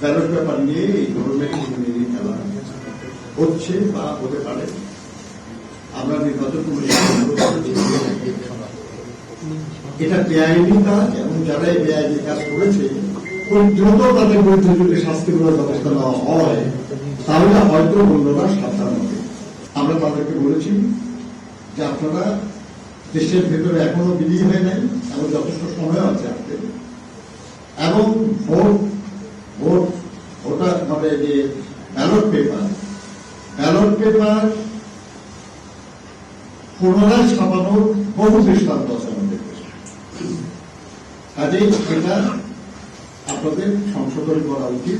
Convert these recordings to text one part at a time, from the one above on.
Ballot paper নিয়ে এই ধরনের খেলা হচ্ছে বা হতে পারে। আমরা নির্বাচন এটা বেআইনি কাজ এবং যারা এই বেআইনি কাজ করেছে দ্রুত তাদের বিরুদ্ধে যদি শাস্তিমূলক ব্যবস্থা নেওয়া হয় তাহলে হয়তো অন্যরা সাবধান হবে। আমরা তাদেরকে বলেছি যে আপনারা দেশের ভেতরে এখনো বিলি হয়ে নাই এবং যথেষ্ট সময় আছে আপনাদের, এবং ভোটার মানে যে ব্যালট পেপার পুনরায় ছাপানোর বহু দৃষ্টান্ত আছে আমাদের দেশে। কাজেই এটা আপনাদের সংশোধন করা উচিত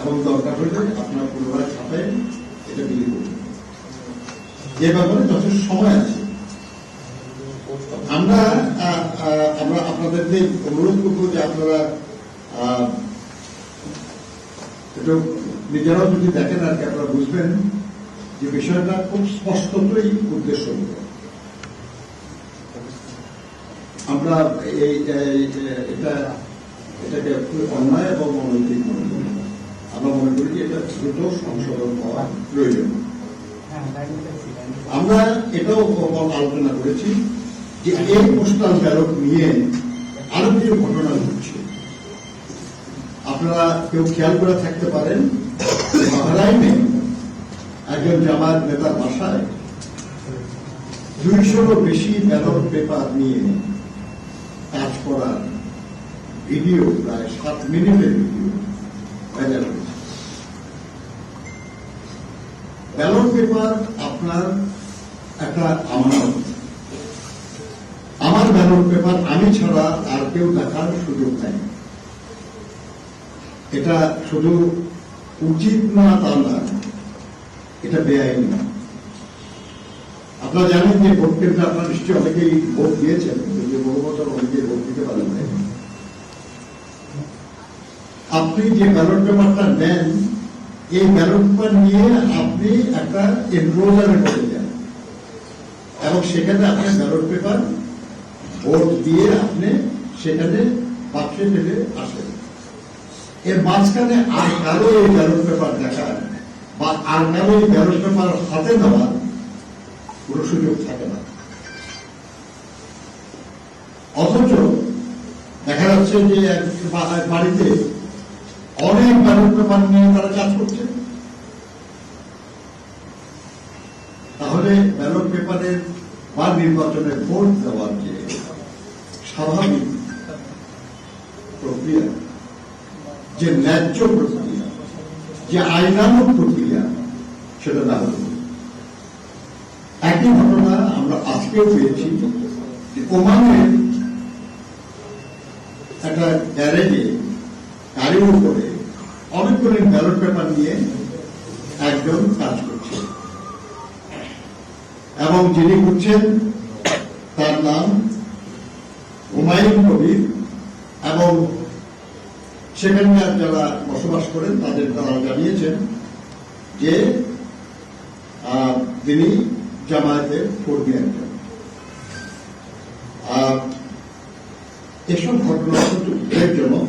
এবং দরকার হলে আপনার পুনরায় ছাপায় এটা বিলি করবেন। যে ব্যাপারে যথেষ্ট সময় আছে। আমরা আপনাদেরকে অনুরোধ করবো যে আপনারা একটু নিজেরাও যদি দেখেন আর কি আপনারা বুঝবেন যে বিষয়টা খুব স্পষ্টতই উদ্দেশ্য। আমরা এটাকে অন্যায় এবং অনৈতিক মনে করি। আমরা মনে করি যে এটা দ্রুত সংশোধন হওয়া প্রয়োজন। আমরা এটাও আলোচনা করেছি যে এই পোস্টাল ব্যালট নিয়ে আরো কিছু ঘটনা ঘটছে। আপনারা কেউ খেয়াল করে থাকতে পারেন, বাহরাইনে একজন জামায়াত নেতার বাসায় 200-রও বেশি ব্যালট পেপার নিয়ে কাজ করার ভিডিও, প্রায় 7 মিনিটের ভিডিও ভাইরাল হয়েছে। ব্যালট পেপার আপনার একটা আমানত। আমার ব্যালট পেপার আমি ছাড়া আর কেউ দেখার সুযোগ নেই। এটা শুধু উচিত না তা না, এটা বেআইনি না। আপনারা জানেন যে ভোট কেন্দ্রে আপনারা নিশ্চয়ই অনেকেই ভোট দিয়েছেন, যে বহু বছর অনেকে ভোট দিতে পারেন নাই। আপনি যে ব্যালট পেপারটা নেন, এই ব্যালট পেপার নিয়ে আপনি একটা এনরোলারে করে যান এবং সেখানে আপনার ব্যালট পেপার ভোট দিয়ে আপনি সেখানে বাক্সে ফেলে আসেন। এর মাঝখানে আর কারো এই ব্যালট পেপার দেখার বা আর কারো এই ব্যালট পেপার হাতে নেওয়ার কোন সুযোগ থাকে না। অথচ দেখা যাচ্ছে যে বাড়িতে অনেক ব্যালট পেপার নিয়ে তারা কাজ করছে। তাহলে ব্যালট পেপারের বা নির্বাচনের ভোট দেওয়ার যে স্বাভাবিক প্রক্রিয়া, যে ন্যায্য প্রক্রিয়া, যে আইনানুগ প্রক্রিয়া, সেটা না হল। একই ঘটনা আমরা আজকেও পেয়েছি যে ওমানের একটা গ্যারেজে গাড়ির উপরে অনেকগুলো ব্যালট পেপার নিয়ে একজন কাজ করছে এবং যিনি করছেন তার নাম হুমায়ুন কবির, এবং সেখানকার যারা বসবাস করেন তারা জানিয়েছেন যে তিনি জামায়াতের কর্মী একজন। এসব ঘটনা শুধু উদ্বেগজনক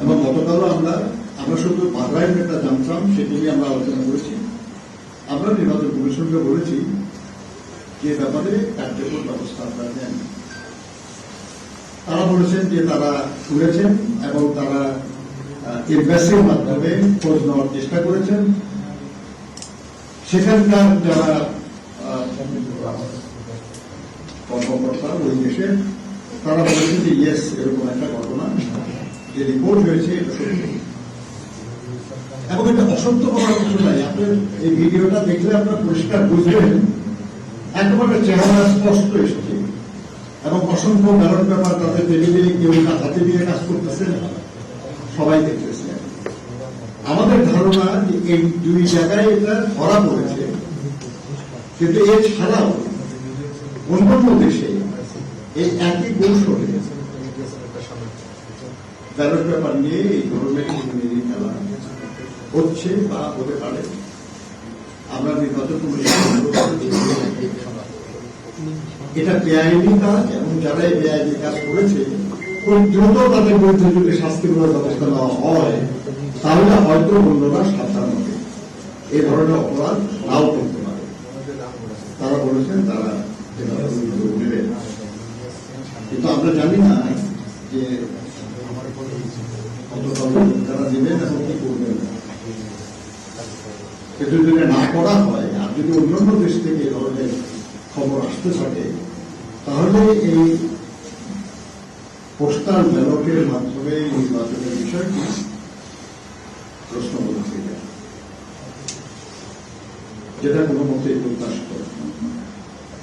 এবং গতকালও আমরা শুধু বাহরাইন একটা জানতাম, সেটি নিয়ে আমরা আলোচনা করেছি। আমরা নির্বাচন কমিশনকে বলেছি যে ব্যাপারে কার্যকর ব্যবস্থা আপনারা নেন। তারা বলেছেন যে তারা শুনেছেন এবং তারা এমবাসির মাধ্যমে খোঁজ নেওয়ার চেষ্টা করেছেন। সেখানকার যারা কর্মকর্তা ওই দেশে তারা বলেছেন যে ইয়েস, এরকম একটা ঘটনা যে রিপোর্ট হয়েছে এটা সত্য, এবং এটা অসত্য করার কিছু নাই। আপনার এই ভিডিওটা দেখলে আপনার পরিষ্কার বুঝবেন একেবারে চেহারা স্পষ্ট এসেছে এবং অসংখ্য ব্যালট পেপার তাদের টেবিলে কেউ হাতে দিয়ে কাজ করতেছে, সবাই দেখতেছে। আমাদের ধারণা যে এই দুই জায়গায় এটা ধরা পড়েছে, কিন্তু এছাড়াও অন্যান্য দেশে এই একই কৌশলে ব্যালট পেপার নিয়ে এই ধরনের খেলা হচ্ছে বা হতে পারে। আমরা নির্বাচন এটা বেআইনি কাজ এবং যারা এই বেআইনি কাজ করেছে খুব দ্রুত তাদের বিরুদ্ধে যদি শাস্তিমূলক ব্যবস্থা নেওয়া হয় তাহলে হয়তো অন্যরা সাবধান হবে, এই ধরনের অপরাধ নাও করতে পারে। তারা বলেছেন তারা নেবেন, কিন্তু আমরা জানি না যে তারা দেবেন এবং কি করবেন। কিন্তু যদি না করা হয় আর যদি অন্যান্য দেশ থেকে এ ধরনের খবর আসতে থাকে তাহলে এই পোস্টাল ব্যালটের মাধ্যমে নির্বাচনের বিষয়টি প্রশ্নবোধ হয়ে যায়, যেটা কোনো মতেই প্রত্যাশিত।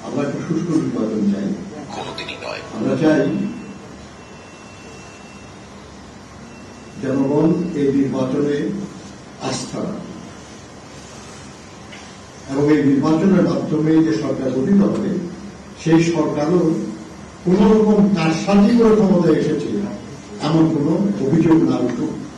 আমরা একটা সুষ্ঠু নির্বাচন চাই, আমরা চাই জনগণ এই নির্বাচনে আস্থা রাখে এবং এই নির্বাচনের মাধ্যমে যে সরকার গঠিত হবে সেই সরকারও কোন রকম কারসাজি করে ক্ষমতায় এসেছে এমন কোন অভিযোগ না উঠুক,